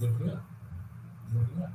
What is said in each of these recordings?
You're here. You're here.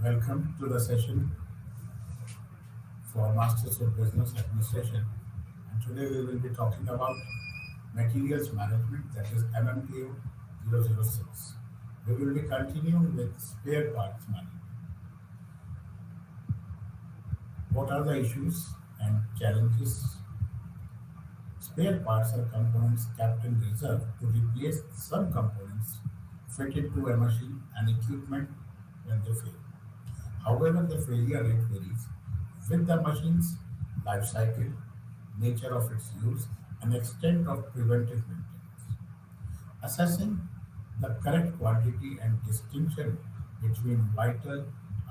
Welcome to the session for Masters of Business Administration. And today we will be talking about materials management, that is MMTO 006. We will be continuing with spare parts management. What are the issues and challenges? Spare parts are components kept in reserve to replace some components fitted to a machine and equipment when they fail. However, the failure rate varies with the machine's life cycle, nature of its use, and extent of preventive maintenance. Assessing the correct quantity and distinction between vital,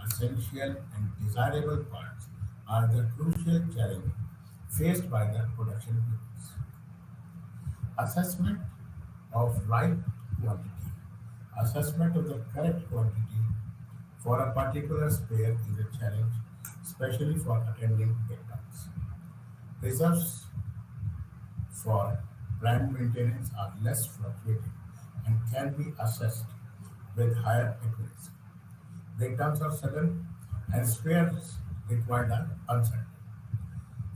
essential, and desirable parts are the crucial challenge faced by the production units. Assessment of right quantity. Assessment of the correct quantity for a particular spare is a challenge, especially for attending breakdowns. Reserves for planned maintenance are less fluctuating and can be assessed with higher accuracy. Breakdowns are sudden and spares required are uncertain.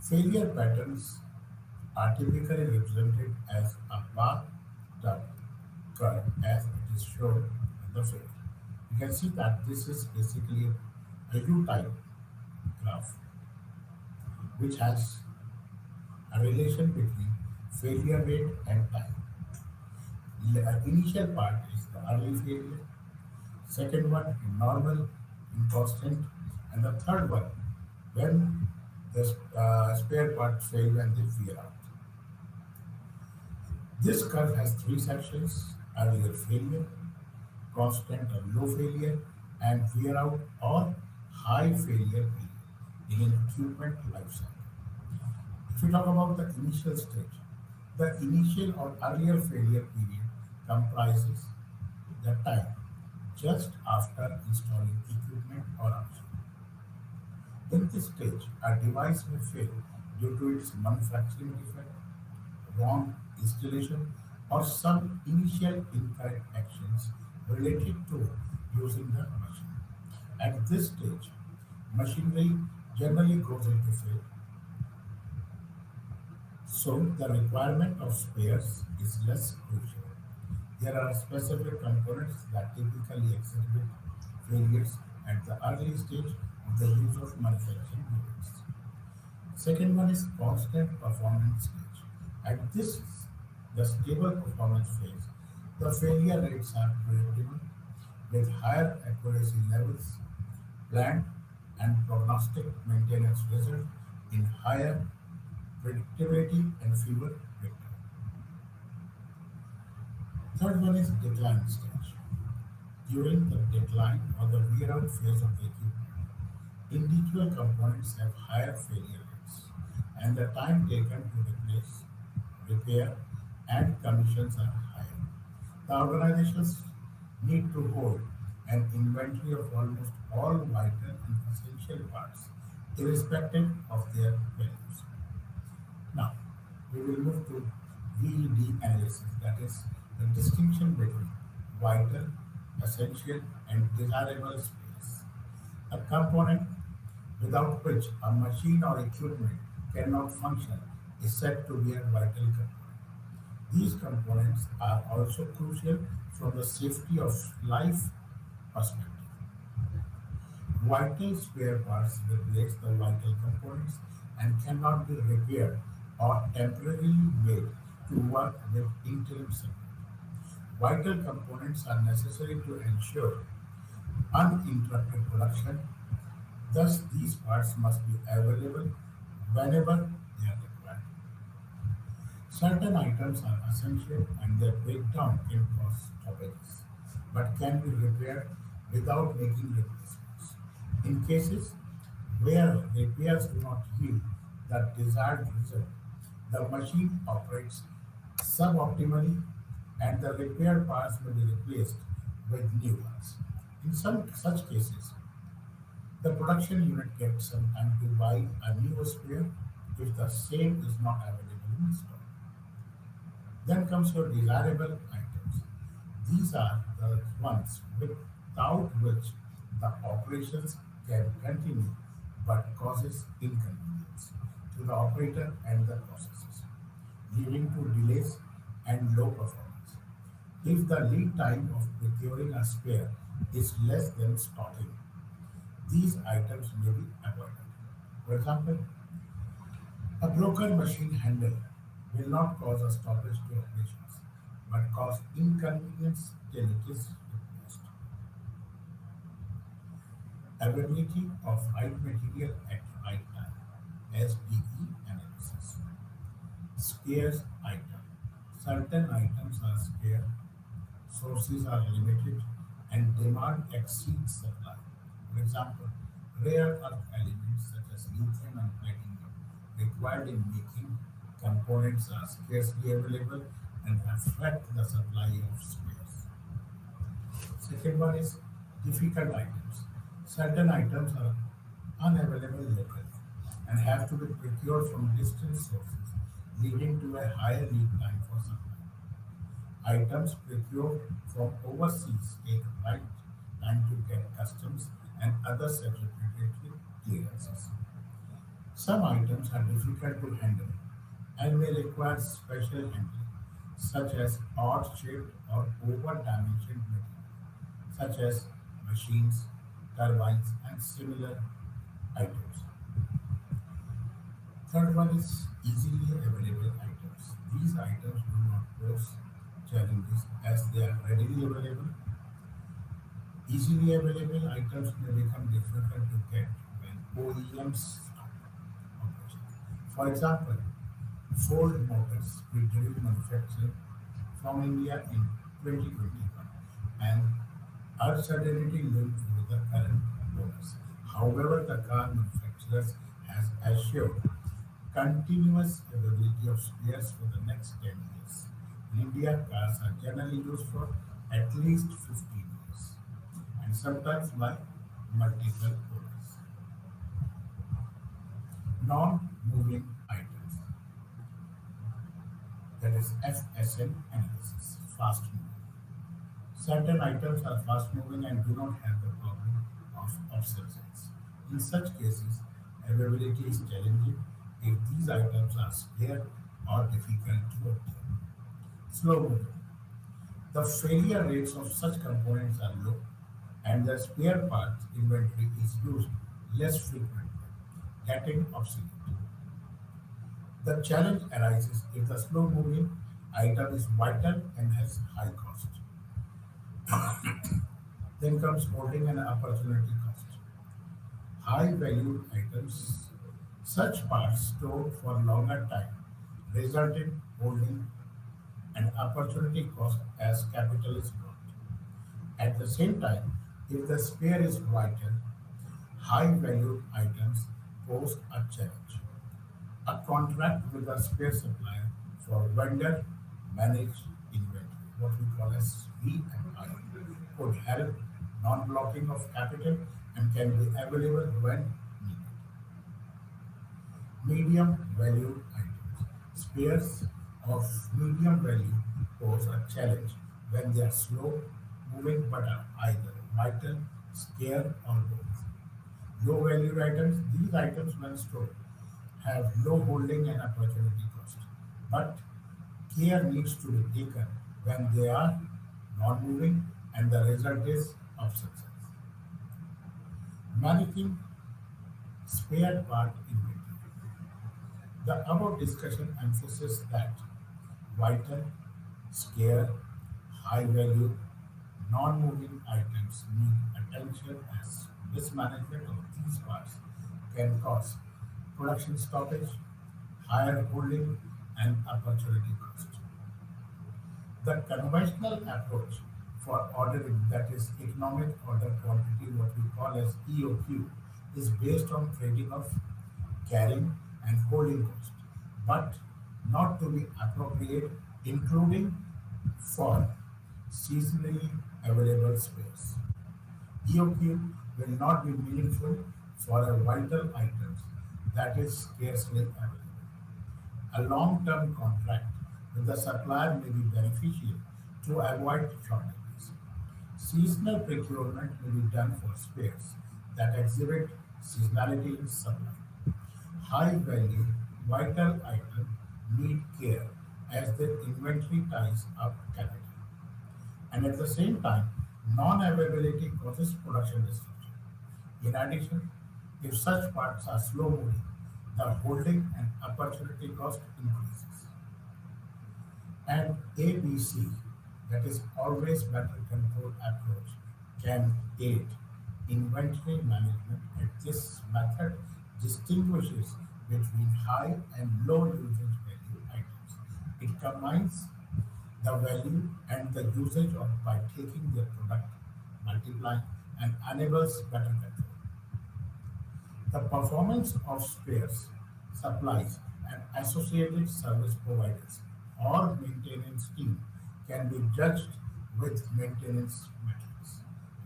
Failure patterns are typically represented as a bathtub curve as it is shown in the figure. You can see that this is basically a U-type graph which has a relation between failure rate and time. Initial part is the early failure, second one in normal, in constant, and the third one when the spare parts fail when they wear out. This curve has three sections: earlier failure, constant or low failure, and wear out or high failure period in an equipment life cycle. If we talk about the initial stage, the initial or earlier failure period comprises the time just after installing equipment or option. In this stage, a device may fail due to its manufacturing defect, wrong installation, or some initial incorrect actions related to using the machine. At this stage, machinery generally goes into fail, so the requirement of spares is less crucial. There are specific components that typically exhibit failures at the early stage of the use of manufacturing units. Second one is constant performance stage. At this, the stable performance phase, the failure rates are predictable with higher accuracy levels. Planned and prognostic maintenance result in higher predictability and fewer breakdowns. Third one is decline stage. During the decline or the wear out phase of the equipment, individual components have higher failure rates, and the time taken to replace, repair, and commissions are higher. The organizations need to hold an inventory of almost all vital and essential parts, irrespective of their values. Now, we will move to VED analysis, that is, the distinction between vital, essential, and desirable space. A component without which a machine or equipment cannot function is said to be a vital component. These components are also crucial from the safety of life perspective. Vital spare parts replace the vital components and cannot be repaired or temporarily made to work with interim support. Vital components are necessary to ensure uninterrupted production. Thus, these parts must be available whenever they are required. Certain items are essential and their breakdown can cause stoppages. but can be repaired without making replacements. In cases where repairs do not yield the desired result, the machine operates suboptimally and the repaired parts may be replaced with new ones. In some such cases, the production unit gets some time to buy a new spare if the same is not available in stock. Then comes your desirable items. These are the ones without which the operations can continue but causes inconvenience to the operator and the processes, leading to delays and low performance. If the lead time of procuring a spare is less than stocking, these items may be avoided. For example, a broken machine handle will not cause a stoppage to operations, but cause inconvenience till it is replaced. Availability of right material at right time, SDE analysis. Scarce item. Certain items are scarce, sources are limited, and demand exceeds supply. For example, rare earth elements such as lithium and platinum required in making components are scarcely available and affect the supply of spares. Second one is difficult items. Certain items are unavailable locally and have to be procured from distant sources, leading to a higher lead time for supply. Items procured from overseas take right time to get customs and other regulatory clearances. Some items are difficult to handle and may require special handling, such as odd-shaped or over-dimensioned material, such as machines, turbines, and similar items. Third one is easily available items. These items do not pose challenges as they are readily available. Easily available items may become difficult to get when OEMs stop operations. For example, Ford Motors withdrew manufacturing from India in 2021 and uncertainty linked with the current owners. However, the car manufacturers has assured continuous availability of spares for the next 10 years. In India, cars are generally used for at least 15 years and sometimes by multiple owners. Non-moving items, that is FSM analysis, fast moving. Certain items are fast moving and do not have the problem of obsolescence. In such cases, availability is challenging if these items are scarce or difficult to obtain. Slow moving. The failure rates of such components are low and the spare parts inventory is used less frequently, getting obsolete. The challenge arises if the slow moving item is vital and has high cost. Then comes holding and opportunity cost. High valued items, such parts stored for longer time, result in holding and opportunity cost as capital is brought. At the same time, if the spare is vital, high valued items pose a challenge. A contract with a spare supplier for vendor managed inventory, what we call as V&I, could help non-blocking of capital and can be available when needed. Medium value items. Spares of medium value pose a challenge when they are slow moving but are either vital, scarce, or both. Low value items, these items when stored have low holding and opportunity cost, but care needs to be taken when they are non-moving and the result is obsolescence. Managing spare part inventory. The above discussion emphasizes that vital, scarce, high value, non-moving items need attention as mismanagement of these parts can cause production stoppage, higher holding, and opportunity cost. The conventional approach for ordering, that is economic order quantity, what we call as EOQ, is based on trading of carrying and holding cost, but not to be appropriate, including for seasonally available spares. EOQ will not be meaningful for a vital items that is scarcely available. A long-term contract with the supplier may be beneficial to avoid shortages. Seasonal procurement may be done for spares that exhibit seasonality in supply. High value, vital items need care as their inventory ties up capital. And at the same time, non-availability causes production disruption. In addition, if such parts are slow moving, the holding and opportunity cost increases. And ABC, that is always better control approach, can aid inventory management, and this method distinguishes between high and low usage value items. It combines the value and the usage of by taking their product, multiplying, and enables better control. The performance of spares, supplies, and associated service providers or maintenance team can be judged with maintenance metrics.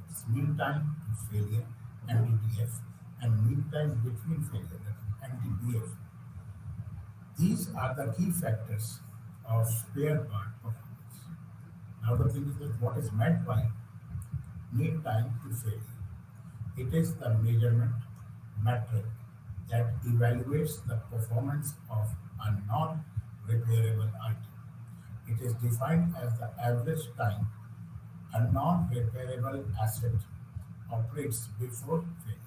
It's mean time to failure, MTTF, and mean time between failure, that is MTBF. These are the key factors of spare part performance. Now the thing is that what is meant by mean time to failure? It is the measurement metric that evaluates the performance of a non-repairable item. It is defined as the average time a non-repairable asset operates before failure.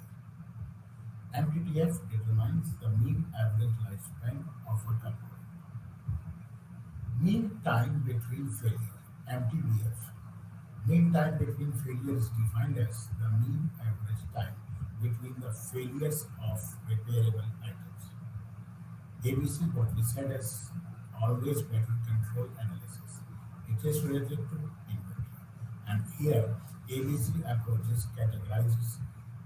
MTTF determines the mean average lifespan of a component. Mean time between failure, MTBF. Mean time between failures is defined as the mean average time between the failures of repairable items. ABC, what we said is always better control analysis. It is related to inventory. And here, ABC approaches categorizes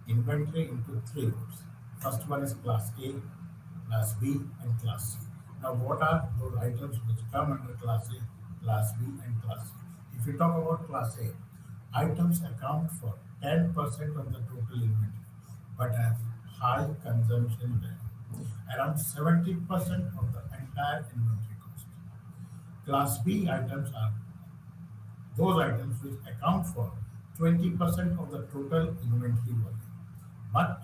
inventory into three groups. First one is class A, class B, and class C. Now, what are those items which come under class A, class B, and class C? If we talk about class A, items account for 10% of the total inventory but have high consumption value, around 70% of the entire inventory cost. Class B items are those items which account for 20% of the total inventory volume, but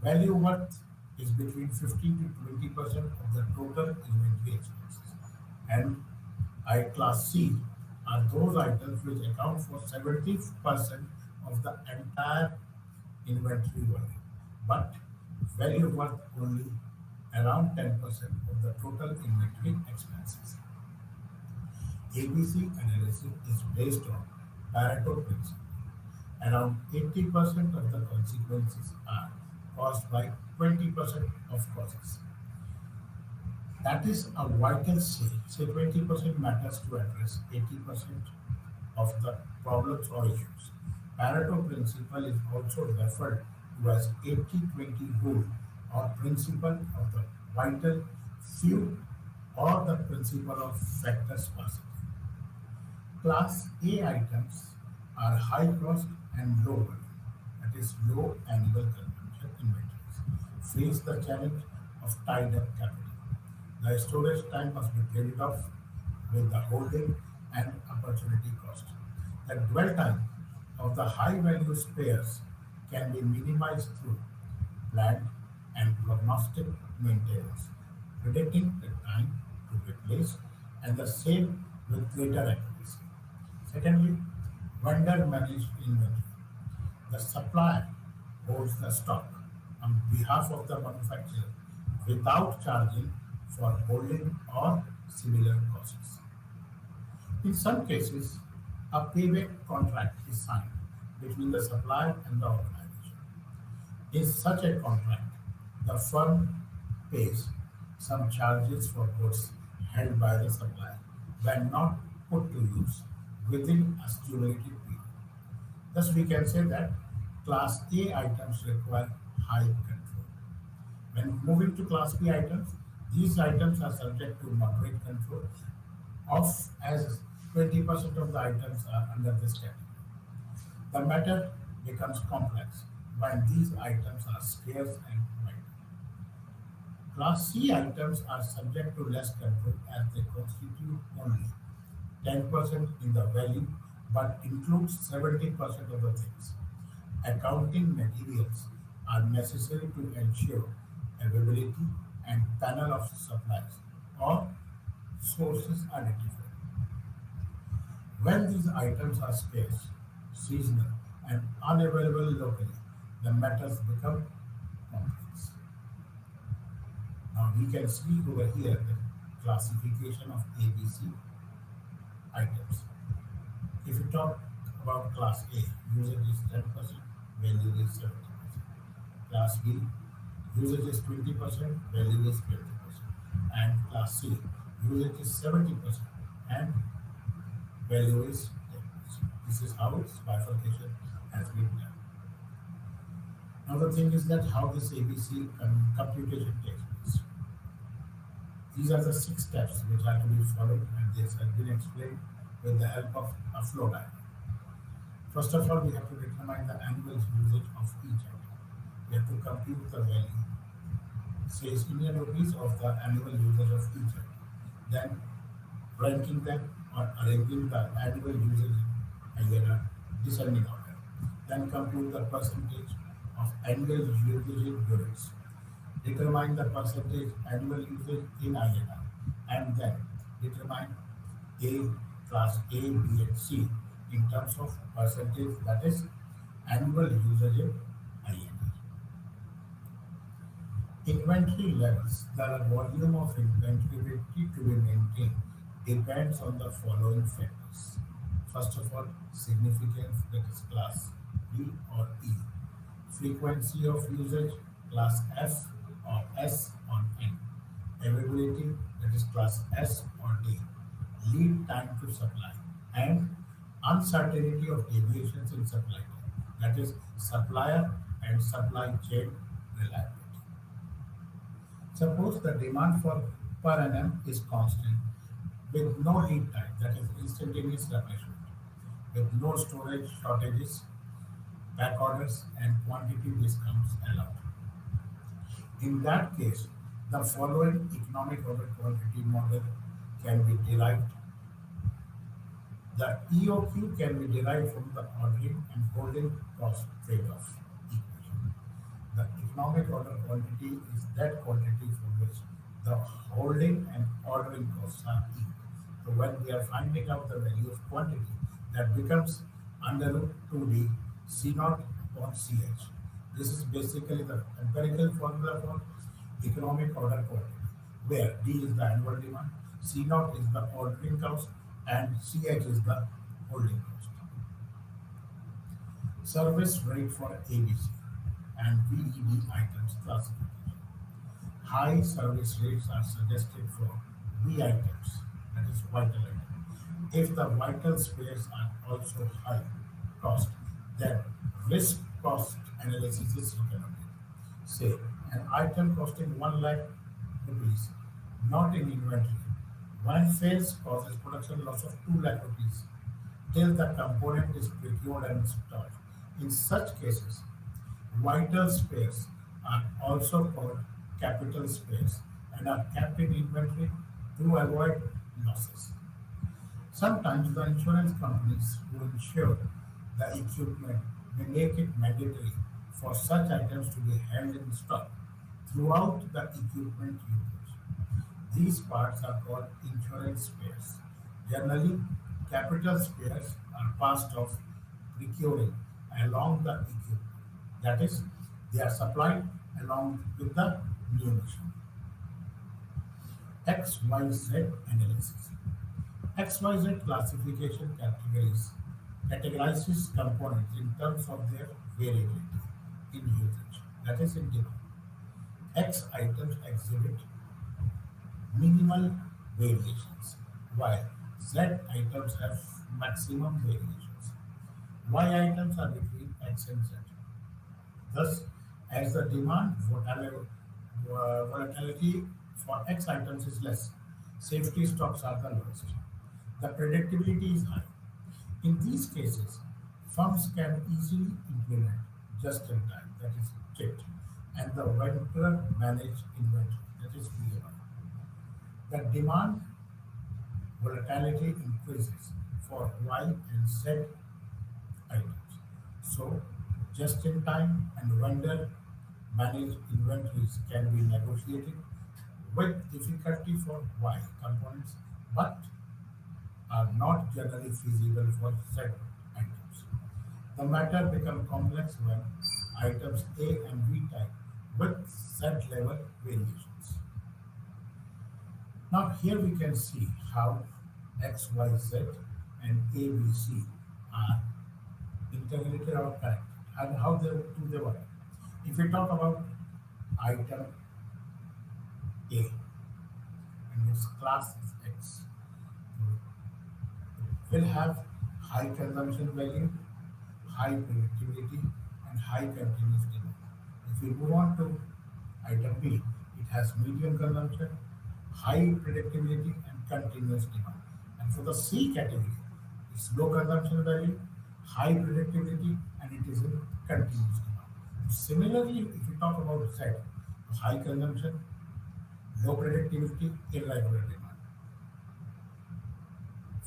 value worth is between 15 to 20% of the total inventory expenses. And I class C are those items which account for 70% of the entire inventory volume, but value worth only around 10% of the total inventory expenses. ABC analysis is based on Pareto principle. Around 80% of the consequences are caused by 20% of causes. That is a vital say. Say 20% matters to address 80% of the problems or issues. Pareto principle is also referred to as 80-20 rule or principle of the vital few or the principle of factor sparsity. Class A items are high cost and low volume, that is low annual consumption inventories, face the challenge of tied up capital. The storage time must be traded off with the holding and opportunity cost. The dwell time of the high value spares can be minimized through planned and prognostic maintenance, predicting the time to replace, and the same with greater accuracy. Secondly, vendor managed inventory. The supplier holds the stock on behalf of the manufacturer without charging for holding or similar costs. In some cases, a payback contract is signed between the supplier and the organization. In such a contract, the firm pays some charges for goods held by the supplier when not put to use, within a cumulative period. Thus, we can say that Class A items require high control. When moving to Class B items, these items are subject to moderate control of as 20% of the items are under this category. The matter becomes complex when these items are scarce and vital. Class C items are subject to less control as they constitute only 10% in the value but include 70% of the things. Accounting materials are necessary to ensure availability and panel of supplies or sources identified. When these items are scarce, seasonal, and unavailable locally, the matters become complex. Now we can see over here the classification of ABC items. If you talk about Class A, usage is 10%, value is 70%. Class B, usage is 20%, value is 20%. And Class C, usage is 70% and value is 10%. This is how its bifurcation has been done. Now the thing is that how this ABC computation takes place. These are the six steps which are to be followed, and this has been explained with the help of a flow diagram. First of all, we have to determine the annual usage of each item. We have to compute the value, says Indian rupees, of the annual usage of each item. Then ranking them or arranging the annual usage in a descending order. Then compute the percentage of annual usage in units. Determine the percentage annual usage in INR, and then determine A, class A, B, and C in terms of percentage, that is annual usage in INR. Inventory levels, the volume of inventory to be maintained depends on the following factors. First of all, significance, that is class B or E. Frequency of usage, class F or S on N. Availability, that is class S or D. Lead time to supply, and uncertainty of deviations in supply chain, that is supplier and supply chain reliability. Suppose the demand for per annum is constant with no lead time, that is instantaneous replenishment, with no storage shortages, back orders, and quantity discounts allowed. In that case, the following economic order quantity model can be derived. The EOQ can be derived from the ordering and holding cost trade-off equation. The economic order quantity is that quantity for which the holding and ordering costs are equal. So when we are finding out the value of quantity, that becomes under root 2D C naught upon CH. This is basically the empirical formula for economic order quantity, where D is the annual demand, C naught is the ordering cost, and CH is the holding cost. Service rate for ABC and VEB items classification. High service rates are suggested for V items, that is vital item. If the vital spares are also high cost, then risk cost analysis is recommended. Say an item costing 1 lakh rupees, not in inventory. When fails causes production loss of 2 lakh rupees till the component is procured and stored. In such cases, vital spares are also called capital spares and are kept in inventory to avoid losses. Sometimes the insurance companies who insure the equipment may make it mandatory for such items to be held in stock throughout the equipment usage. These parts are called insurance spares. Generally, capital spares are passed off procuring along the equipment. That is, they are supplied along with the new machine. XYZ analysis. XYZ classification categorizes components in terms of their variability in usage, that is in demand. X items exhibit minimal variations, while Z items have maximum variations. Y items are between X and Z. Thus, as the demand volatility for X items is less, safety stocks are the lowest. The predictability is high. In these cases, firms can easily implement just in time, that is JIT, and the vendor managed inventory, that is VMI. The demand volatility increases for Y and Z items. So, just in time and vendor managed inventories can be negotiated with difficulty for Y components, but are not generally feasible for Z items. The matter becomes complex when items A and B type with Z level variations. Now here we can see how X, Y, Z and A, B, C are integrated or connected and how they do they work. If we talk about item A and its class is X, will have high consumption value, high predictability, and high continuous demand. If we move on to item B, it has medium consumption, high predictability, and continuous demand. And for the C category, it's low consumption value, high predictability, and it is in continuous demand. Similarly, if we talk about Z, high consumption, low predictability, irregular demand.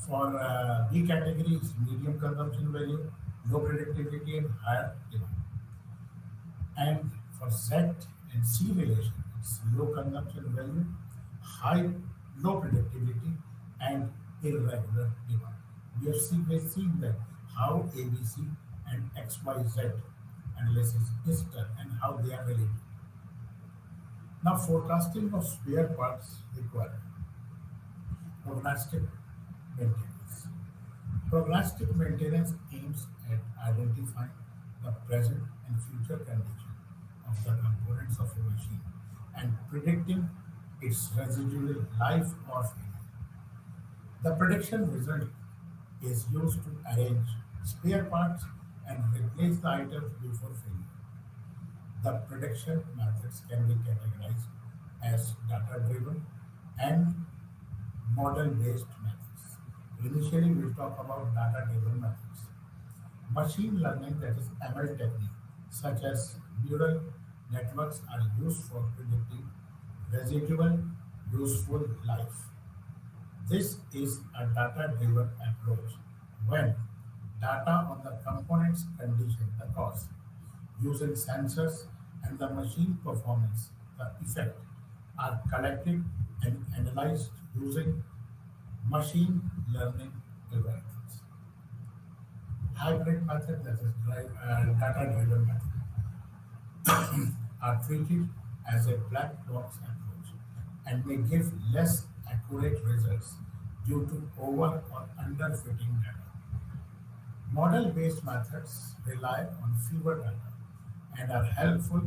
For B category, it's medium consumption value, low predictability, and higher demand. And for Z and C relation, it's low consumption value, high low predictability, and irregular demand. We've seen that how ABC and XYZ analysis is done and how they are related. Now, forecasting of spare parts required. Prognostic maintenance. Prognostic maintenance aims at identifying the present and future condition of the components of a machine and predicting its residual life or failure. The prediction result is used to arrange spare parts and replace the items before failure. The prediction methods can be categorized as data driven and model based methods. Initially, we'll talk about data driven methods. Machine learning, that is ML technique, such as neural networks, are used for predicting residual useful life. This is a data driven approach when data on the component's condition, the cause, using sensors and the machine performance, the effect, are collected and analyzed using machine learning algorithms. Hybrid method, that is data driven method, are treated as a black box approach and may give less accurate results due to over or underfitting data. Model based methods rely on fewer data and are helpful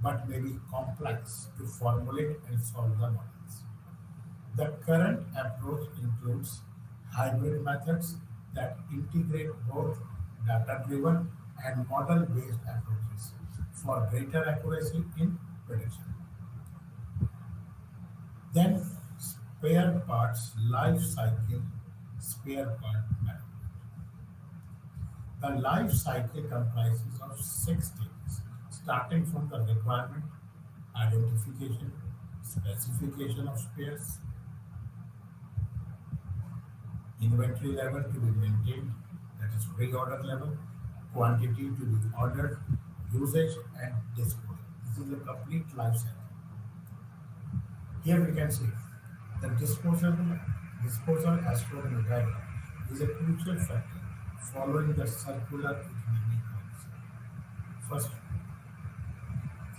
but may be complex to formulate and solve the models. The current approach includes hybrid methods that integrate both data driven and model based approaches for greater accuracy in prediction. Then, spare parts life cycle spare part management. The life cycle comprises of six stages, starting from the requirement, identification, specification of spares, inventory level to be maintained, that is pre-order level, quantity to be ordered, usage and disposal. This is a complete life cycle. Here we can see the disposal as shown in the diagram is a crucial factor following the circular economy concept. First,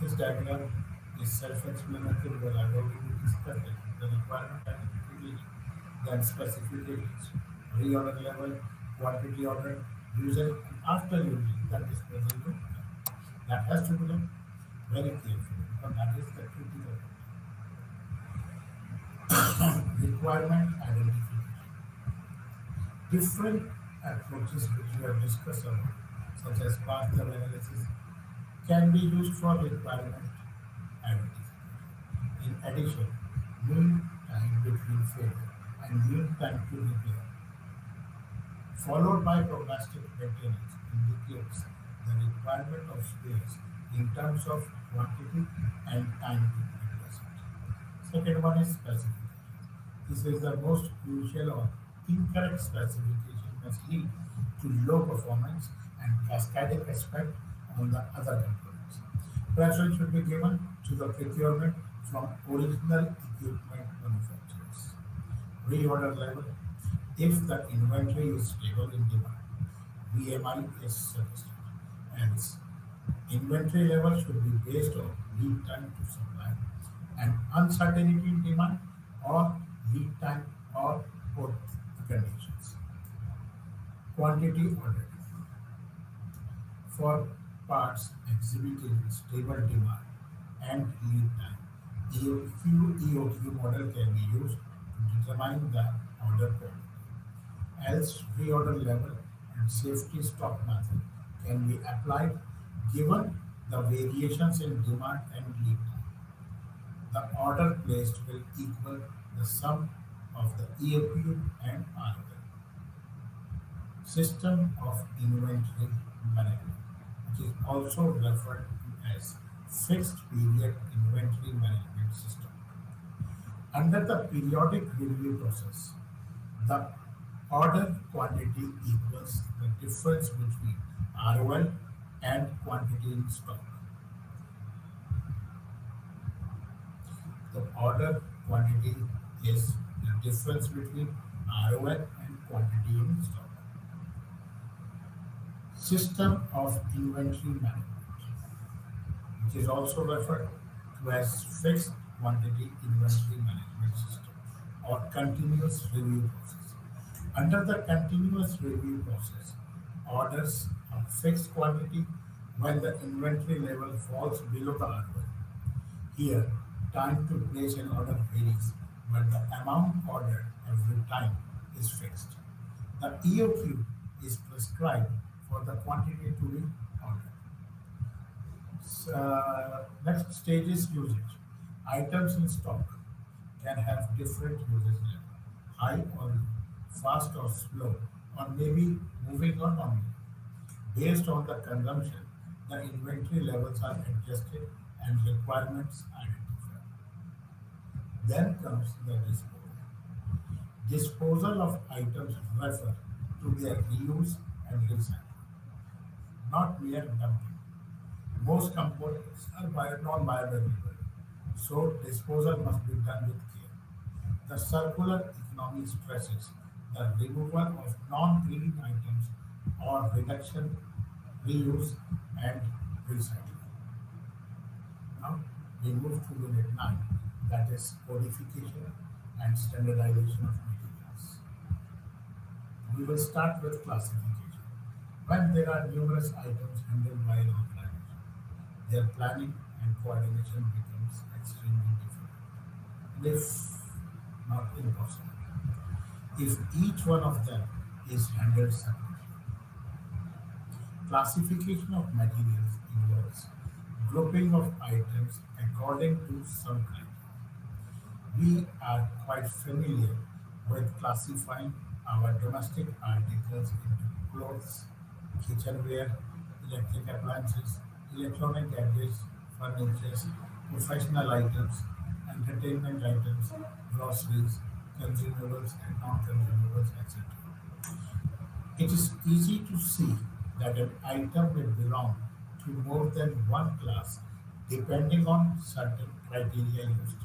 this diagram is self-explanatory but I've already discussed it. The requirement identification, then specifications, reorder level, quantity order, usage, and after using that disposal to come. That has to be done very carefully because that is the critical requirement identification. Different approaches which we have discussed about, such as path analysis, can be used for requirement identification. In addition, mean time between failure and mean time to repair, followed by prognostic maintenance, indicates the requirement of spares in terms of quantity and time to replace it. Second one is specification. This is the most crucial or incorrect specification must lead to low performance and cascading effect on the other components. Preference should be given to the procurement from original equipment manufacturers. Reorder level. If the inventory is stable in demand, VMI is suggested. Hence, inventory level should be based on lead time to supply and uncertainty in demand or lead time or both the conditions. Quantity order for parts exhibiting stable demand and lead time. EOQ model can be used to determine the order quantity. Else, reorder level and safety stock method can be applied given the variations in demand and lead time. The order placed will equal the sum of the EOQ and ROL. System of inventory management, which is also referred to as fixed period inventory management system. Under the periodic review process, the order quantity equals the difference between ROL and quantity in stock. The order quantity is the difference between ROL and quantity in stock. System of inventory management, which is also referred to as fixed quantity inventory management system or continuous review process. Under the continuous review process, orders are fixed quantity when the inventory level falls below the ROL. Here, time to place an order varies, but the amount ordered every time is fixed. The EOQ is prescribed for the quantity to be ordered. Next stage is usage. Items in stock can have different usage level, high or low, fast or slow, or maybe moving or non-moving. Based on the consumption, the inventory levels are adjusted and requirements identified. Then comes the disposal. Disposal of items refer to their reuse and recycling, not mere dumping. Most components are non-biodegradable, so disposal must be done with care. The circular economy stresses the removal of non-green items or reduction, reuse, and recycling. Now we move to unit 9, that is codification and standardization of materials. We will start with classification. When there are numerous items handled by an organization, their planning and coordination becomes extremely difficult, if not impossible. If each one of them is handled separately, classification of materials involves grouping of items according to some criteria. We are quite familiar with classifying our domestic articles into clothes, kitchenware, electric appliances, electronic gadgets, furniture, professional items, entertainment items, groceries, consumables and non-consumables, etc. It is easy to see that an item will belong to more than one class depending on certain criteria used.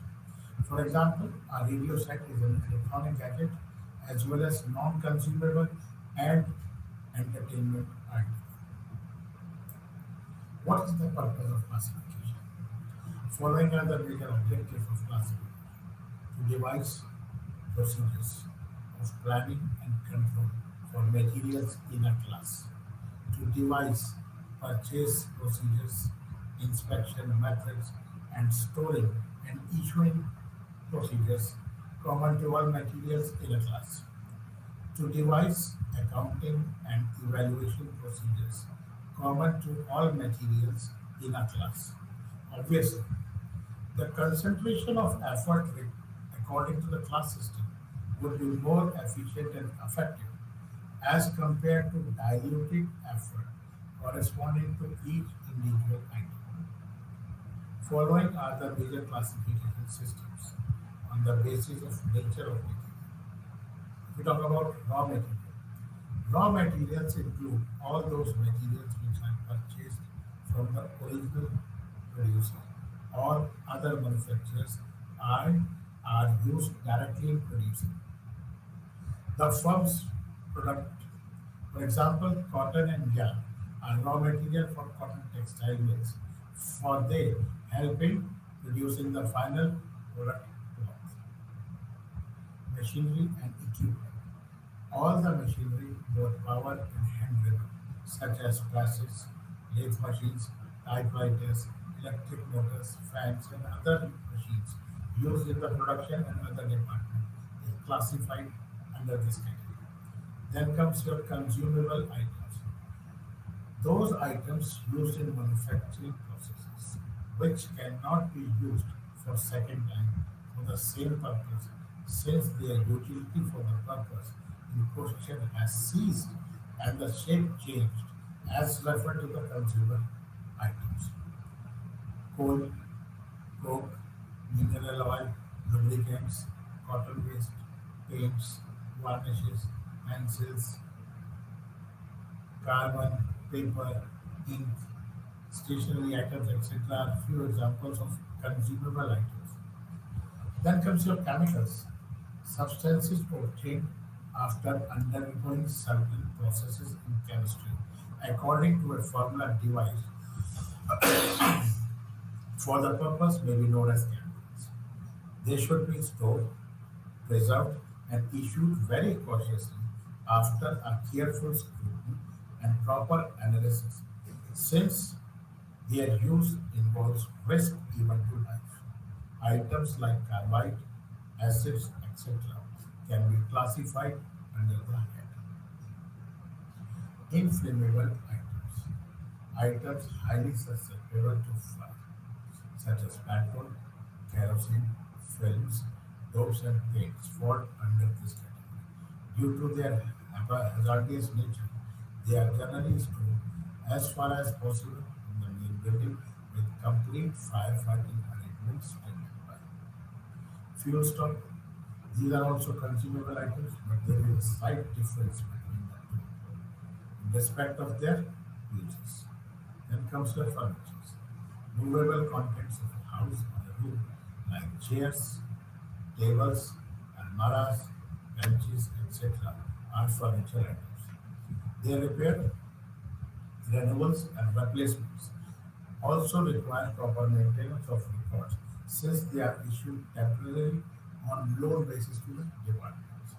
For example, a radio set is an electronic gadget as well as non-consumable and entertainment article. What is the purpose of classification? Following are the major objectives of classification: to devise procedures of planning and control for materials in a class, to devise purchase procedures, inspection methods, and storing and issuing procedures common to all materials in a class, to devise accounting and evaluation procedures common to all materials in a class. Obviously, the concentration of effort according to the class system would be more efficient and effective as compared to diluted effort corresponding to each individual item. Following are the major classification systems on the basis of nature of material. If we talk about raw materials include all those materials which are purchased from the original producer or other manufacturers and are used directly in producing the firm's product. For example, cotton and yarn are raw material for cotton textile mills, for they help in producing the final product cloth. Machinery and equipment. All the machinery, both power and hand driven, such as presses, lathe machines, typewriters, electric motors, fans, and other machines used in the production and other departments, is classified under this category. Then comes your consumable items. Those items used in manufacturing processes, which cannot be used for second time for the same purpose, since their utility for the purpose in question has ceased and the shape changed, as referred to the consumable items. Coal, coke, mineral oil, lubricants, cotton waste, paints, varnishes, pencils, carbon, paper, ink, stationery items, etc. are few examples of consumable items. Then comes your chemicals, substances obtained after undergoing certain processes in chemistry, according to a formula devised for the purpose may be known as chemicals. They should be stored, preserved, and issued very cautiously after a careful scrutiny and proper analysis, since their use involves risk even to life. Items like carbide, acids, etc., can be classified under the head inflammable items. Items highly susceptible to fire, such as petrol, kerosene, films, dopes, and paints, fall under this category. Due to their hazardous nature, they are generally stored as far as possible in the main building with complete firefighting arrangements taken by. Fuel stock. These are also consumable items, but there is a slight difference between the two in respect of their uses. Then comes the furniture. Movable contents of a house or a room, like chairs, tables, almaras, benches, etc., are furniture items. Their repair, renewals, and replacements also require proper maintenance of records, since they are issued temporarily on loan basis to the departments.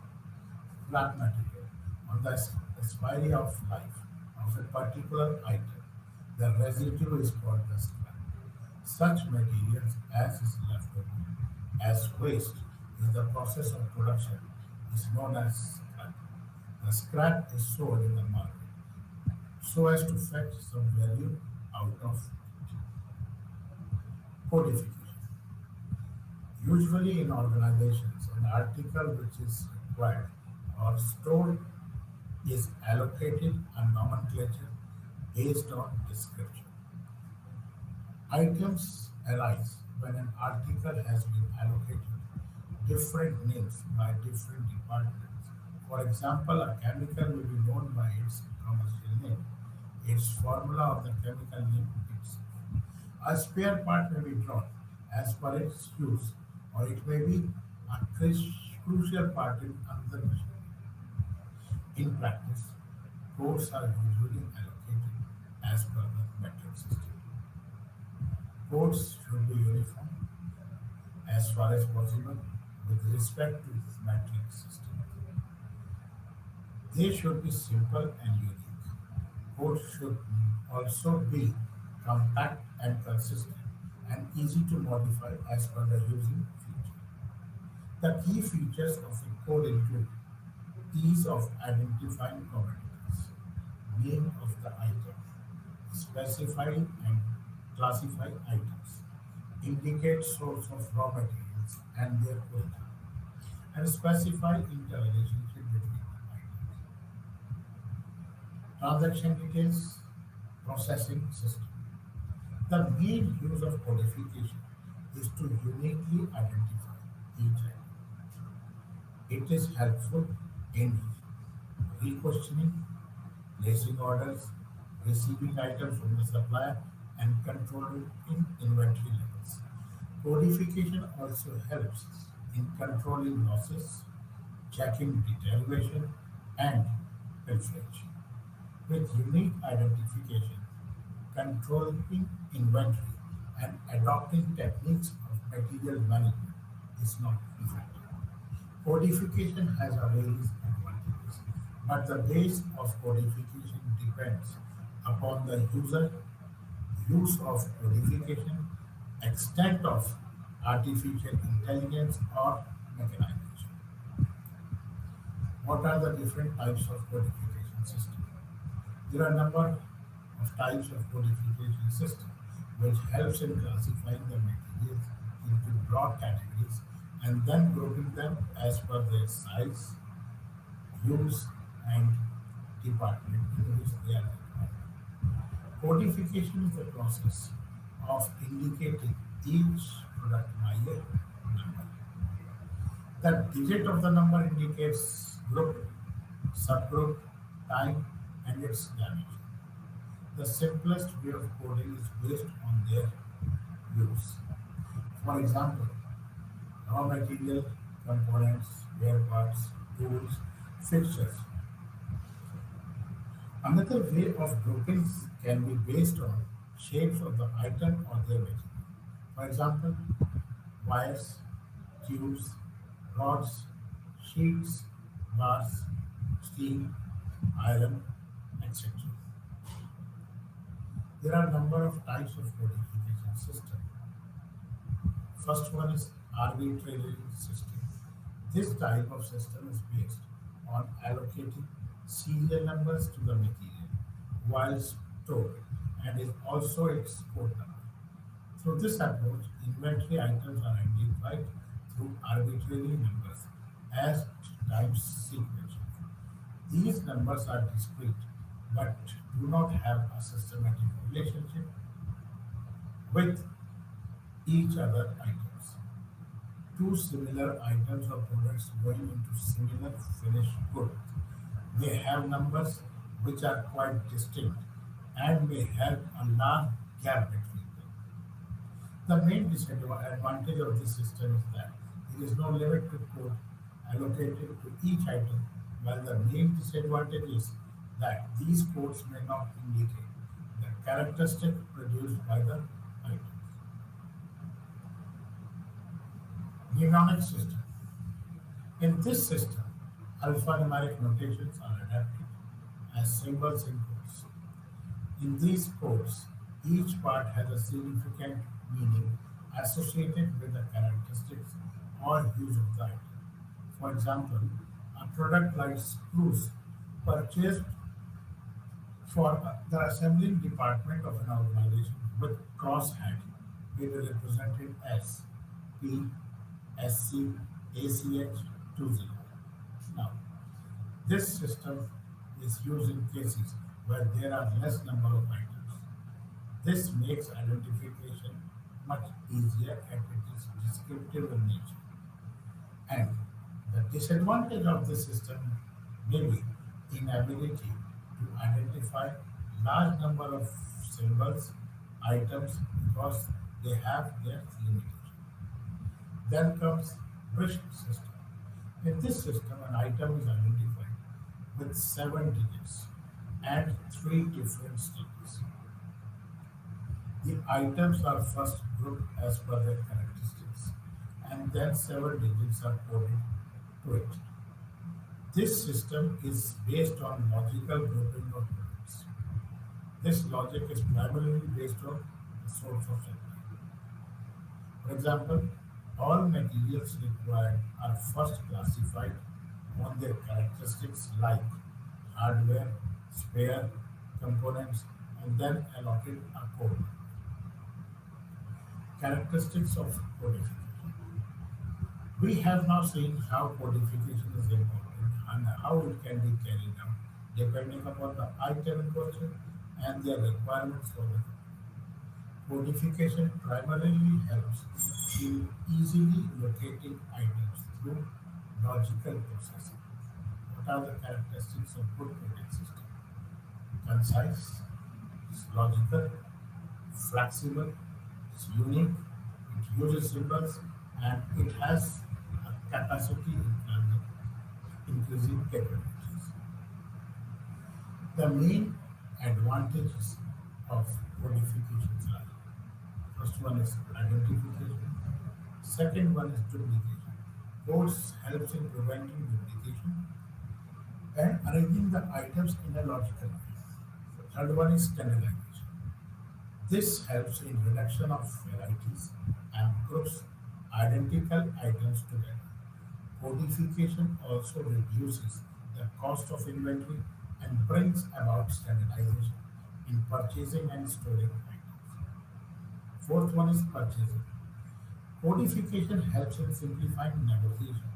Scrap material. On the expiry of life of a particular item, the residue is called the scrap. Such materials as is left over as waste in the process of production is known as scrap. The scrap is sold in the market so as to fetch some value out of it. Codification. Usually in organizations, an article which is required or stored is allocated a nomenclature based on description. Items arise when an article has been allocated different names by different departments. For example, a chemical will be known by its commercial name, its formula of the chemical name itself. A spare part may be drawn as per its use, or it may be a crucial part in another machine. In practice, codes are usually allocated as per the metric system. Codes should be uniform as far as possible with respect to this metric system. They should be simple and unique. Codes should also be compact and consistent and easy to modify as per the using feature. The key features of a code include ease of identifying commodities, name of the item, specify and classify items, indicate source of raw materials and their origin, and specify interrelationship between the items. Transaction details, processing system. The main use of codification is to uniquely identify each item. It is helpful in re-questioning, placing orders, receiving items from the supplier, and controlling in inventory levels. Codification also helps in controlling losses, checking deterioration, and pilferage. With unique identification, controlling inventory, and adopting techniques of material management is not effective. Codification has various advantages, but the base of codification depends upon the user, use of codification, extent of artificial intelligence or mechanization. What are the different types of codification systems? There are a number of types of codification system which helps in classifying the materials into broad categories and then grouping them as per their size, use, and department in which they are required. Codification is the process of indicating each product by a number. The digit of the number indicates group, subgroup, time, and its dimension. The simplest way of coding is based on their use. For example, raw material, components, spare parts, tools, fixtures. Another way of groupings can be based on shapes of the item or their material. For example, wires, tubes, rods, sheets, bars, steel, iron, etc. There are a number of types of codification system. First one is arbitrary system. This type of system is based on allocating serial numbers to the material while stored and is also its code number. Through this approach, inventory items are identified through arbitrary numbers as times sequential. These numbers are discrete but do not have a systematic relationship with each other items. Two similar items or products going into similar finished good may have numbers which are quite distinct and may have a large gap between them. The main disadvantage of this system is that there is no limit to code allocated to each item, while the main disadvantage is that these codes may not indicate the characteristic produced by the item. Mnemonic system. In this system, alphanumeric notations are adapted as symbols in codes. In these codes, each part has a significant meaning associated with the characteristics or use of the item. For example, a product like screws purchased for the assembling department of an organization with crosshead may be represented as P, SC, ACH 20. Now, this system is used in cases where there are less number of items. This makes identification much easier and it is descriptive in nature. And the disadvantage of this system may be inability to identify large number of symbols, items because they have their limitation. Then comes wish system. In this system, an item is identified with 7 digits and 3 different stages. The items are first grouped as per their characteristics, and then 7 digits are coded to it. This system is based on logical grouping of products. This logic is primarily based on the source of supply. For example, all materials required are first classified on their characteristics like hardware, spare components, and then allocate a code. Characteristics of codification. We have now seen how codification is important and how it can be carried out depending upon the item in question and their requirements for the codification primarily helps in easily locating items through logical processing. What are the characteristics of good coding system? Concise, it's logical, flexible, it's unique, it uses symbols, and it has a capacity in learning, increasing capabilities. The main advantages of codifications are first one is identification, second one is duplication. Codes helps in preventing duplication and arranging the items in a logical way. The third one is standardization. This helps in reduction of varieties and groups identical items together. Codification also reduces the cost of inventory and brings about standardization in purchasing and storing items. Fourth one is purchasing. Codification helps in simplifying negotiation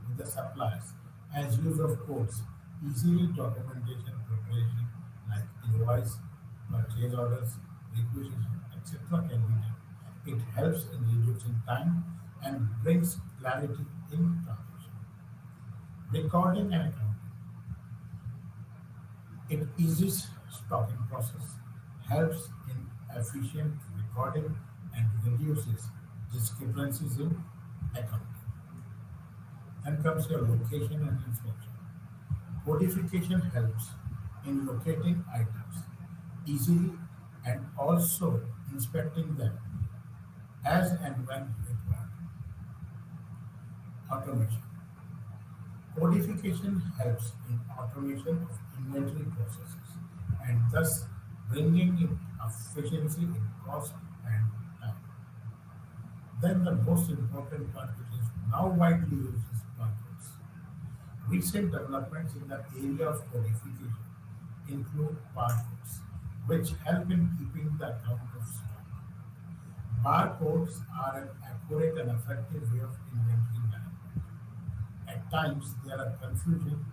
with the suppliers as use of codes, easily documentation preparation like invoice, purchase orders, requisition, etc. can be done. It helps in reducing time and brings clarity in transaction. Recording and accounting. It eases stocking process, helps in efficient recording and reduces discrepancies in accounting. Then comes your location and inspection. Codification helps in locating items easily and also inspecting them as and when required. Automation. Codification helps in automation of inventory processes and thus bringing in efficiency in cost and time. Then the most important part, which is now widely used, is barcodes. Recent developments in the area of codification include barcodes, which help in keeping the account of stock. Barcodes are an accurate and effective way of inventory management. At times, there are confusion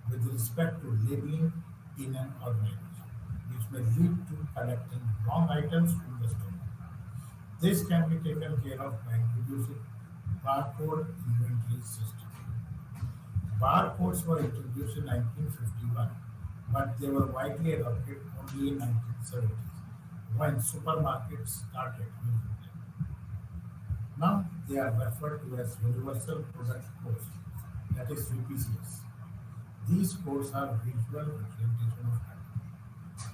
with respect to labeling in an organization, which may lead to collecting wrong items from the store. This can be taken care of by introducing barcode inventory system. Barcodes were introduced in 1951, but they were widely adopted only in 1970s when supermarkets started using them. Now they are referred to as Universal Product Codes, that is UPCs. These codes are visual representation of items.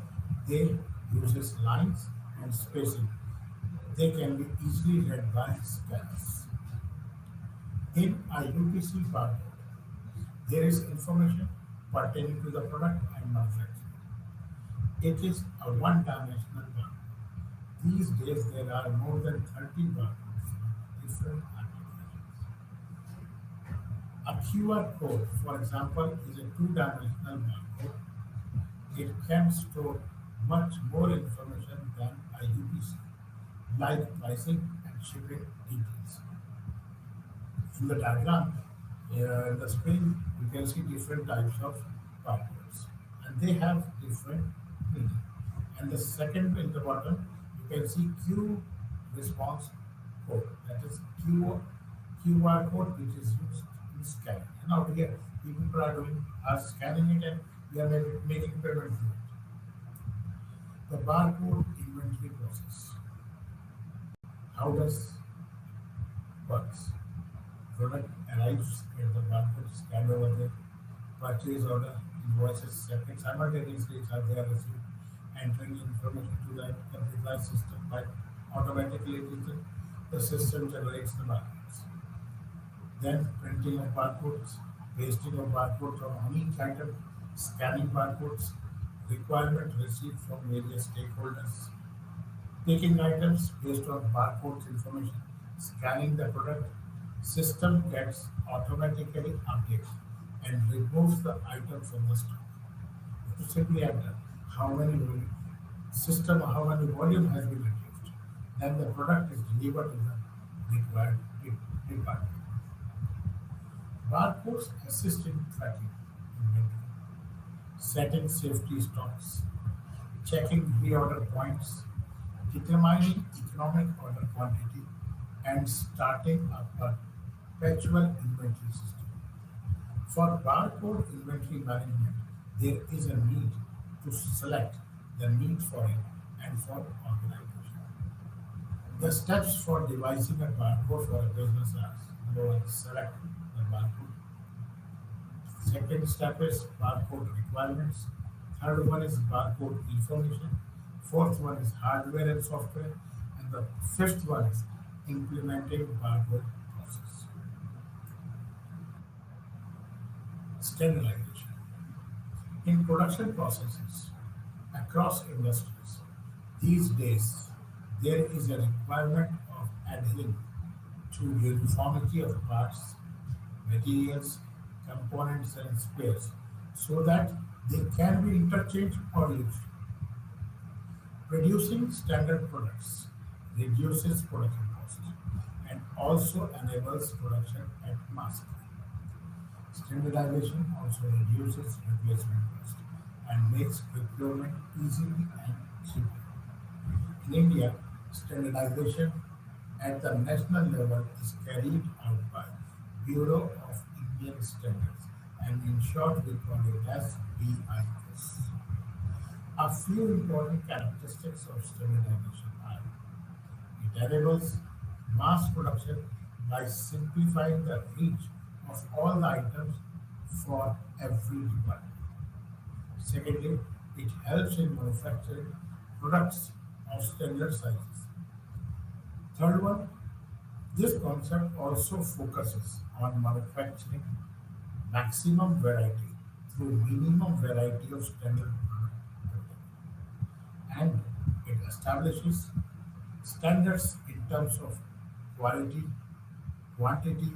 They uses lines and spacing. They can be easily read by scanners. In a UPC barcode, there is information pertaining to the product and manufacturer. It is a one-dimensional barcode. These days there are more than 30 barcodes for different applications. A QR code, for example, is a two-dimensional barcode. It can store much more information than a UPC, like pricing and shipping details. In the diagram, in the screen, you can see different types of barcodes, and they have different meaning. And the second in the bottom, you can see Q response code. That is QR code, which is used in scanning. And now here, people are scanning it, and we are making payment through it. The barcode inventory process. How does works? Product arrives at the barcode scanned over there. Purchase order, invoices separate simultaneously are there received, entering information to the computerized system by automatically the system generates the barcodes. Then printing of barcodes, pasting of barcodes on each item, scanning barcodes, requirement received from various stakeholders, picking items based on barcodes information, scanning the product, system gets automatically updated and removes the item from the stock. To simply enter how many how many volume has been reduced. Then the product is delivered to the required department. Barcodes assist in tracking inventory, setting safety stocks, checking reorder points, determining economic order quantity, and starting a perpetual inventory system. For barcode inventory management, there is a need to select the need for it and for organization. The steps for devising a barcode for a business are: number one, select the barcode. Second step is barcode requirements. Third one is barcode information. Fourth one is hardware and software. And the fifth one is implementing barcode process. Standardization. In production processes across industries, these days there is a requirement of adhering to uniformity of parts, materials, components, and spares so that they can be interchanged or used. Producing standard products reduces production costs and also enables production at mass scale. Standardization also reduces replacement cost and makes procurement easily and cheaper. In India, standardization at the national level is carried out by Bureau of Indian Standards, and in short we call it as BIS. A few important characteristics of standardization are: it enables mass production by simplifying the reach of all the items for every department. Secondly, it helps in manufacturing products of standard sizes. Third one, this concept also focuses on manufacturing maximum variety through minimum variety of standard product, and it establishes standards in terms of quality, quantity,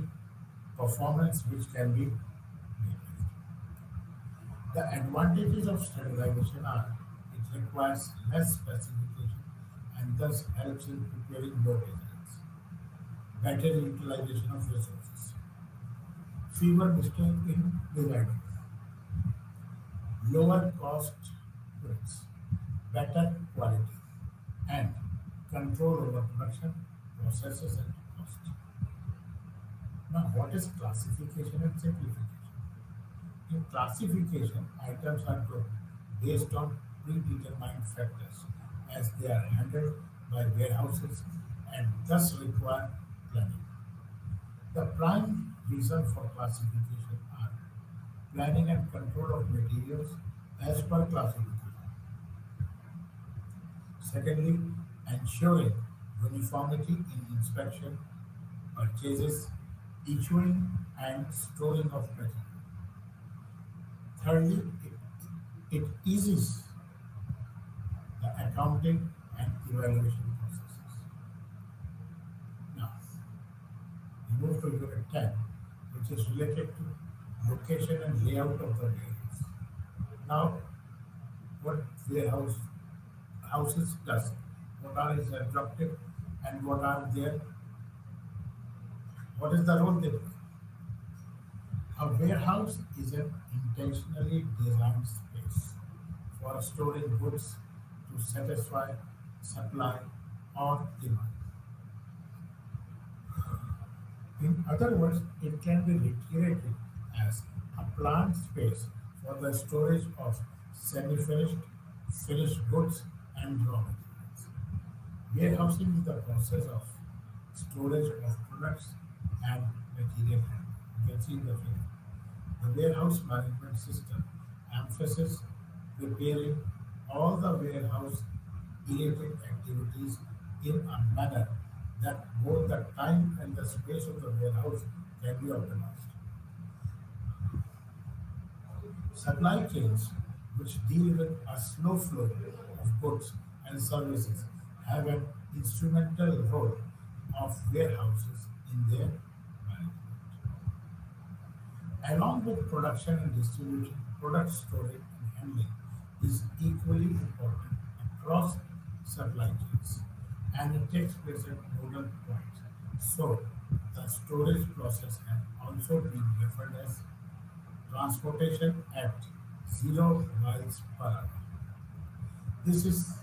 performance which can be realized. The advantages of standardization are: it requires less specification and thus helps in preparing more designs, better utilization of resources, fewer mistakes in designing, lower cost goods, better quality, and control over production processes and cost. Now, what is classification and simplification? In classification, items are grouped based on predetermined factors as they are handled by warehouses and thus require planning. The prime reason for classification are planning and control of materials as per classification. Secondly, ensuring uniformity in inspection, purchases, issuing, and storing of material. Thirdly, it eases the accounting and evaluation processes. Now, we move to Unit 10, which is related to location and layout of the warehouse. Now, what warehouse houses does, what are its objective, and what is the role they play. A warehouse is an intentionally designed space for storing goods to satisfy supply or demand. In other words, it can be recreated as a planned space for the storage of semi-finished, finished goods, and raw materials. Warehousing is the process of storage of products and material handling. You can see in the figure. The warehouse management system emphasizes preparing all the warehouse related activities in a manner that both the time and the space of the warehouse can be optimized. Supply chains, which deal with a slow flow of goods and services, have an instrumental role of warehouses in their management. Along with production and distribution, product storage and handling is equally important across supply chains, and it takes place at nodal points. So, the storage process has also been referred as transportation at 0 miles per hour. This is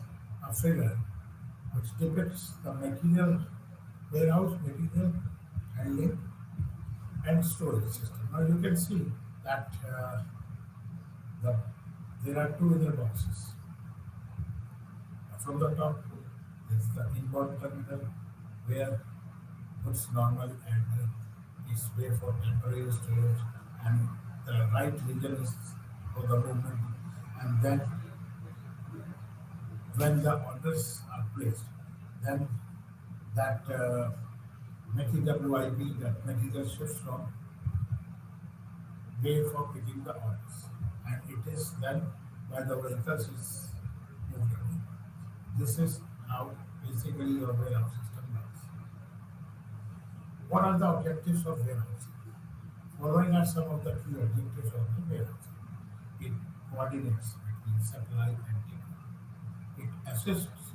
a figure which depicts the material warehouse, material handling, and storage system. Now you can see that the, there are two inner boxes. From the top is the inbound terminal where goods normally enter. Is way for temporary storage, and the right region is for the movement. And then when the orders are placed, then that METWIP, that material shifts from way for picking the orders, and it is then by the vehicles is moved away. This is how basically your warehouse system works. What are the objectives of warehousing? Following are some of the key objectives of the warehousing. It coordinates between supply and demand. It assists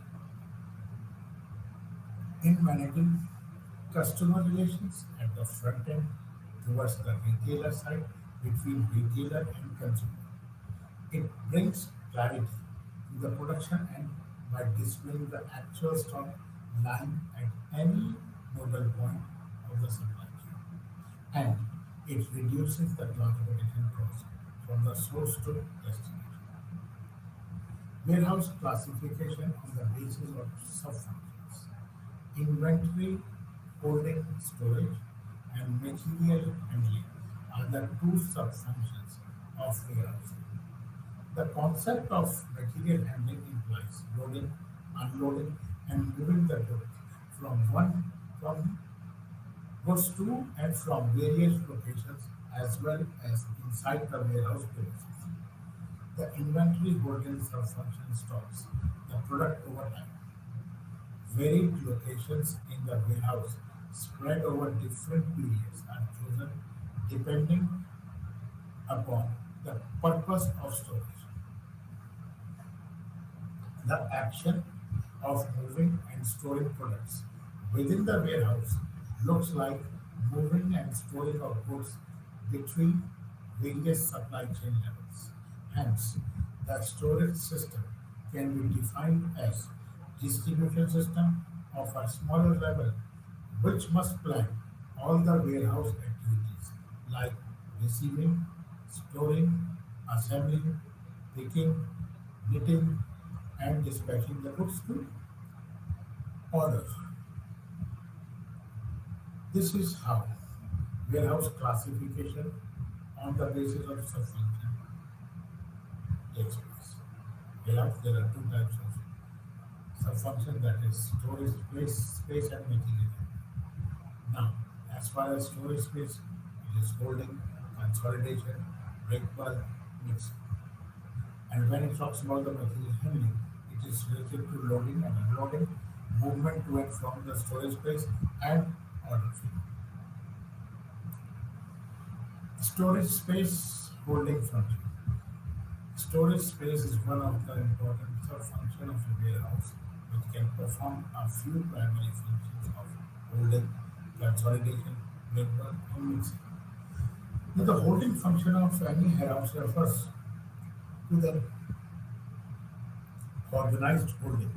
in managing customer relations at the front end towards the retailer side between retailer and consumer. It brings clarity to the production and by displaying the actual stock lying at any nodal point of the supply chain. And it reduces the transportation cost from the source to destination. Warehouse classification on the basis of subfunctions. Inventory, holding, storage, and material handling are the two subfunctions of warehousing. The concept of material handling implies loading, unloading, and moving the goods from goods to and from various locations as well as inside the warehouse premises. The inventory holding subfunction stocks the product over time. Varied locations in the warehouse spread over different periods are chosen depending upon the purpose of storage. The action of moving and storing products within the warehouse looks like moving and storing of goods between various supply chain levels. Hence, the storage system can be defined as distribution system of a smaller level which must plan all the warehouse activities like receiving, storing, assembling, picking, knitting, and dispatching the goods to orders. This is how warehouse classification on the basis of subfunction takes place. Warehouse, there are two types of subfunction, that is storage space and material. Now, as far as storage space, it is holding, consolidation, break bulk, mixing. And when it talks about the material handling, it is related to loading and unloading, movement to and from the storage space, and order filling. Storage space holding function. Storage space is one of the important sub-functions of a warehouse, which can perform a few primary functions of holding, consolidation, break bulk, and mixing. Now, the holding function of any warehouse refers to the organized holding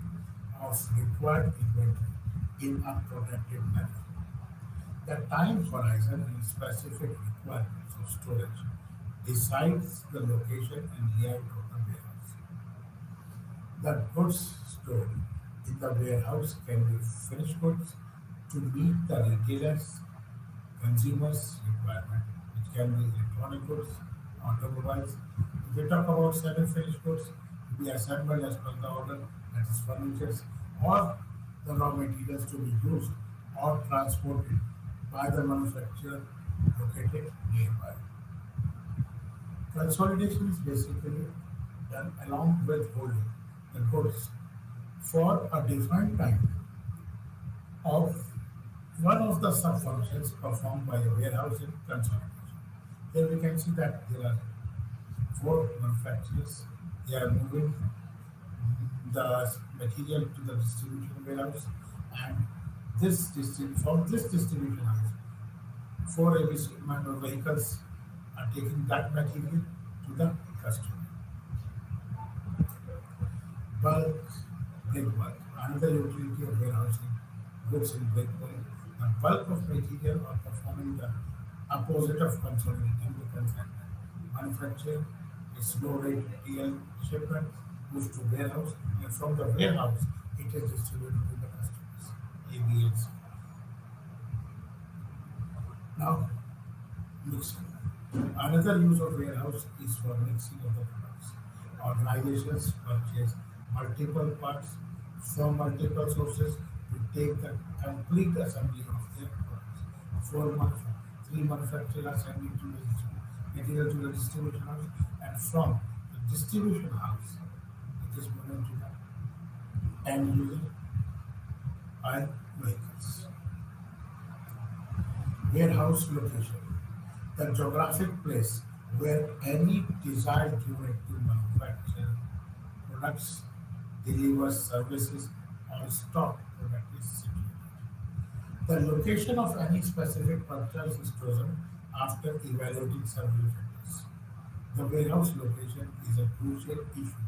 of required inventory in a protected manner. The time horizon and specific requirements of storage decides the location and layout of the warehouse. The goods stored in the warehouse can be finished goods to meet the retailer's consumers' requirement, which can be electronic goods, automobiles. If we talk about semi-finished goods, to be assembled as per the order, that is furniture, or the raw materials to be used or transported by the manufacturer located nearby. Consolidation is basically done along with holding the goods for a defined time of one of the sub-functions performed by a warehouse in consolidation. Here we can see that there are four manufacturers. They are moving the material to the distribution warehouse, and from this distribution house, four vehicles are taking that material to the customer. Bulk, break bulk. Another utility of warehousing goods in break bulk. The bulk of material are performing the opposite of consolidating the consignment. Manufacture a slow rate TL shipment moves to warehouse, and from the warehouse it is distributed to the customers. ABS. Now mixing. Another use of warehouse is for mixing of the products. Organizations purchase multiple parts from multiple sources to take the complete assembly of their products. Three manufacturers are sending to the material to the distribution house, and from the distribution house, it is moving to the end user by vehicles. Warehouse location, the geographic place where any desired unit to manufacture products, deliver services, or stock product is situated. The location of any specific purchase is chosen after evaluating several factors. The warehouse location is a crucial issue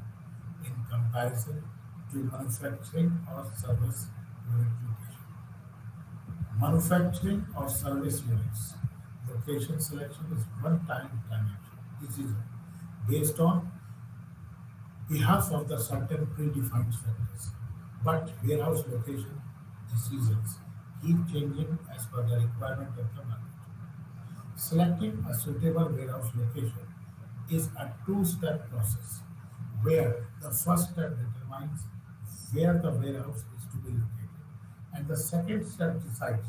in comparison to manufacturing or service unit location. Manufacturing or service units. Location selection is one-time dimension decision based on behalf of the certain predefined factors. But warehouse location decisions keep changing as per the requirement of the market. Selecting a suitable warehouse location is a two-step process where the first step determines where the warehouse is to be located, and the second step decides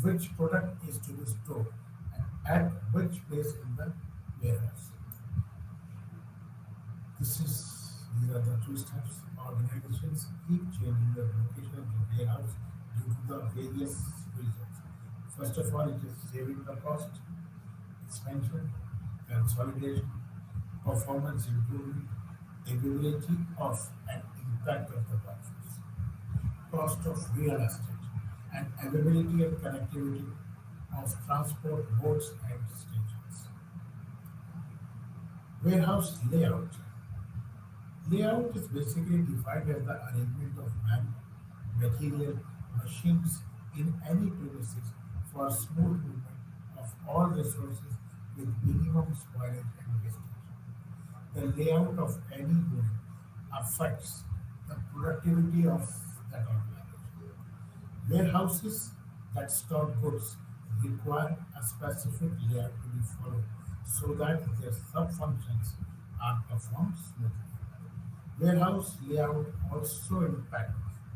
which product is to be stored and at which place in the warehouse. These are the two steps. Organizations keep changing the location of the warehouse due to the various reasons. First of all, it is saving the cost, expansion, consolidation, performance improvement, availability of and impact of the workforce, cost of real estate, and availability and connectivity of transport modes and stations. Warehouse layout. Layout is basically defined as the arrangement of man, material, machines in any premises for smooth movement of all resources with minimum spoilage and wastage. The layout of any unit affects the productivity of that organization. Warehouses that store goods require a specific layout to be followed so that their sub-functions are performed smoothly. Warehouse layout also impact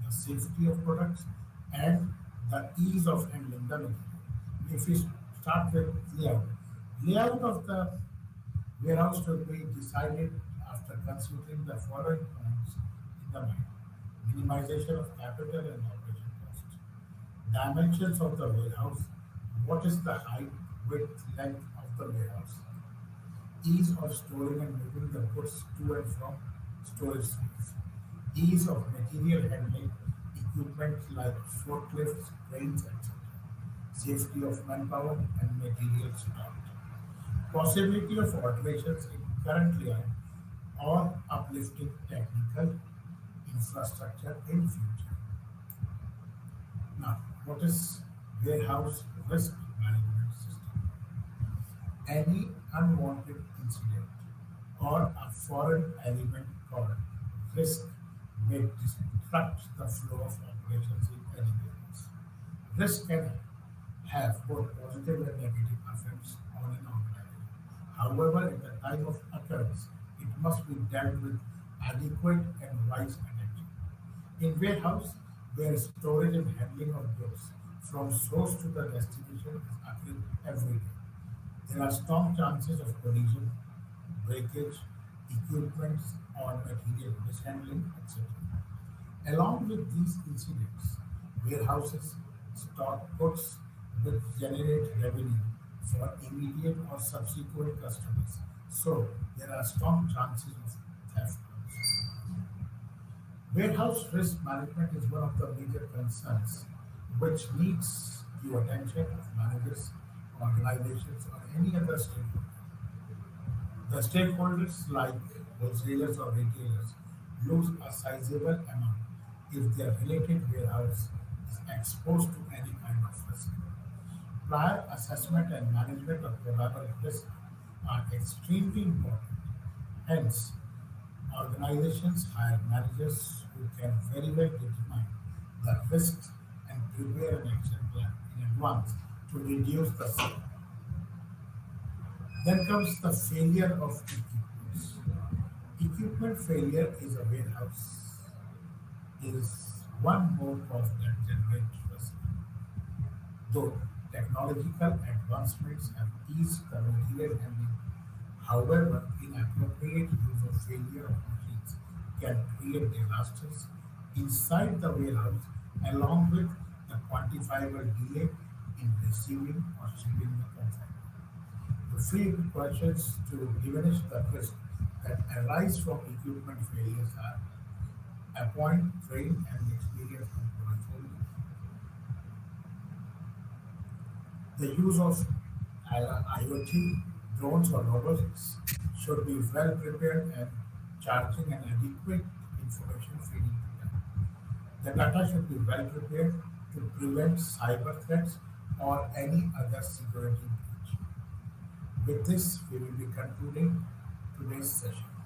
the safety of products and the ease of handling the material. If we start with layout, layout of the warehouse should be decided after considering the following points in the mind: minimization of capital and operation cost, dimensions of the warehouse, what is the height, width, length of the warehouse, ease of storing and moving the goods to and from storage space, ease of material handling, equipment like forklifts, cranes, etc., safety of manpower and material stock, possibility of alterations in current layout or uplifting technical infrastructure in future. Now, what is warehouse risk management system? Any unwanted incident or a foreign element called risk may disrupt the flow of operations in any business. Risk can have both positive and negative effects on an organization. However, at the time of occurrence, it must be dealt with adequate and wise attention. In warehouse, where storage and handling of goods from source to the destination is occurring every day, there are strong chances of collision, breakage, equipment or material mishandling, etc. Along with these incidents, warehouses stock goods which generate revenue for immediate or subsequent customers. So there are strong chances of theft also. Warehouse risk management is one of the major concerns which needs the attention of managers, organizations, or any other stakeholder. The stakeholders like wholesalers or retailers lose a sizable amount if their related warehouse is exposed to any kind of risk. Prior assessment and management of probable risk are extremely important. Hence, organizations hire managers who can very well determine the risks and prepare an action plan in advance to reduce the same. Then comes the failure of equipment. Equipment failure is a warehouse is one more cost that generates risk. Though technological advancements have eased the material handling, however, inappropriate use of failure of machines can create disasters inside the warehouse along with the quantifiable delay in receiving or shipping the consignment. The free precautions to diminish the risk that arise from equipment failures are appoint trained and experienced employees only. The use of IoT, drones or robots should be well prepared and charging an adequate information feeding to them. The data should be well prepared to prevent cyber threats or any other security breach. With this, we will be concluding today's session.